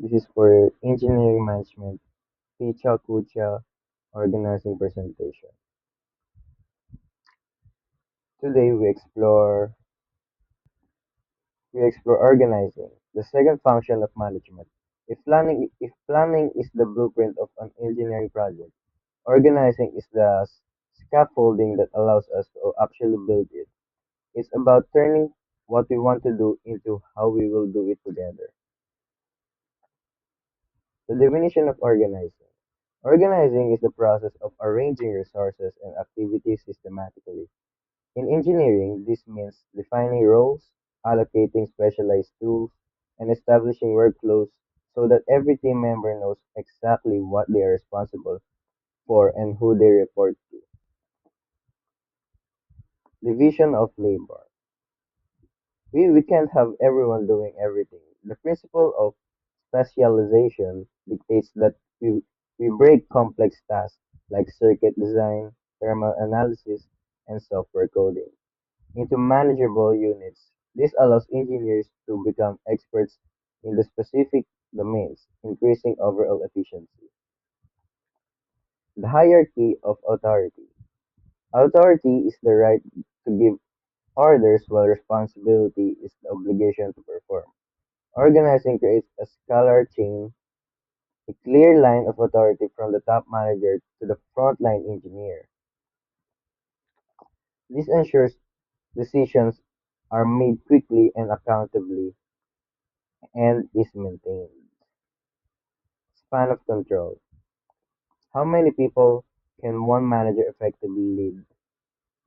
This is for engineering management, Picha Kucha organizing presentation. Today we explore organizing, the second function of management. If planning is the blueprint of an engineering project, organizing is the scaffolding that allows us to actually build it. It's about turning what we want to do into how we will do it together. The definition of organizing. Organizing is the process of arranging resources and activities systematically. In engineering, this means defining roles, allocating specialized tools, and establishing workflows so that every team member knows exactly what they are responsible for and who they report to. Division of labor. We can't have everyone doing everything. The principle of specialization dictates that we break complex tasks like circuit design, thermal analysis, and software coding into manageable units. This allows engineers to become experts in the specific domains, increasing overall efficiency. The hierarchy of authority. Authority is the right to give orders while responsibility is the obligation to perform. Organizing creates a scalar chain, a clear line of authority from the top manager to the frontline engineer. This ensures decisions are made quickly and accountably and is maintained. Span of control. How many people can one manager effectively lead?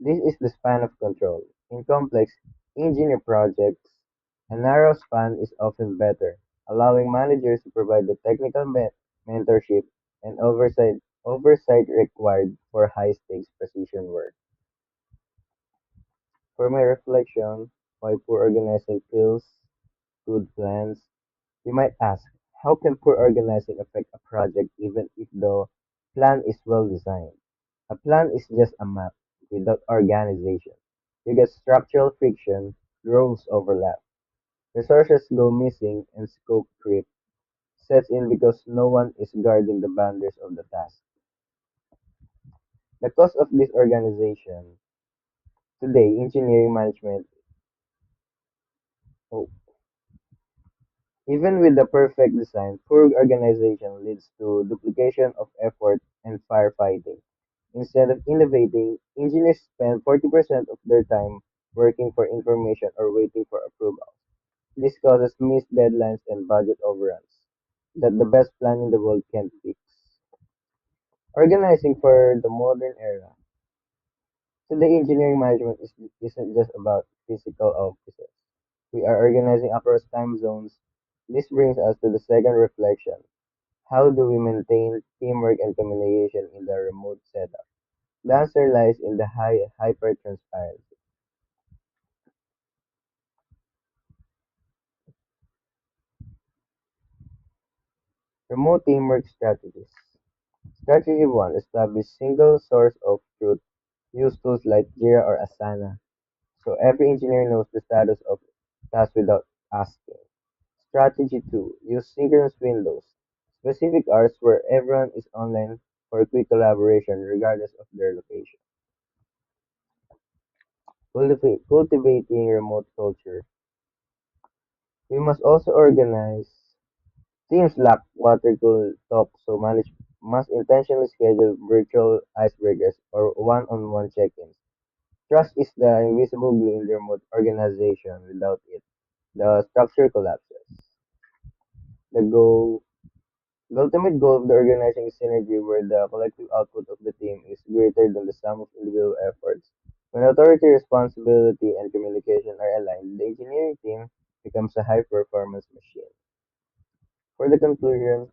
This is the span of control. In complex engineer projects, a narrow span is often better, allowing managers to provide the technical mentorship and oversight required for high-stakes precision work. For my reflection, why poor organizing kills good plans? You might ask, how can poor organizing affect a project even if the plan is well designed? A plan is just a map without organization. You get structural friction, roles overlap, resources go missing, and scope creep sets in because no one is guarding the boundaries of the task. The cost of disorganization. Today, engineering management, oh, even with the perfect design, poor organization leads to duplication of effort and firefighting. Instead of innovating, engineers spend 40% of their time working for information or waiting for approval. This causes missed deadlines and budget overruns that the best plan in the world can't fix. Organizing for the modern era. Today, engineering management isn't just about physical offices. We are organizing across time zones. This brings us to the second reflection. How do we maintain teamwork and communication in the remote setup? The answer lies in the hyper-transparency. Remote teamwork strategies. Strategy 1. Establish single source of truth. Use tools like Jira or Asana so every engineer knows the status of tasks without asking. Strategy 2. Use synchronous windows. Specific hours where everyone is online for quick collaboration regardless of their location. Cultivating remote culture. We must also organize teams lack water cool talk, so manage must intentionally schedule virtual icebreakers or one-on-one check-ins. Trust is the invisible glue in the remote organization. Without it, the structure collapses. The goal, the ultimate goal of the organizing is synergy, where the collective output of the team is greater than the sum of individual efforts. When authority, responsibility, and communication are aligned, the engineering team becomes a high-performance machine. For the conclusion,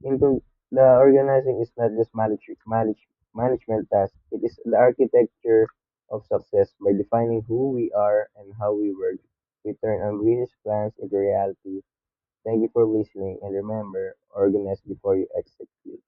the organizing is not just management task, it is the architecture of success. By defining who we are and how we work, we turn ambitious plans into reality. Thank you for listening, and remember, organize before you execute.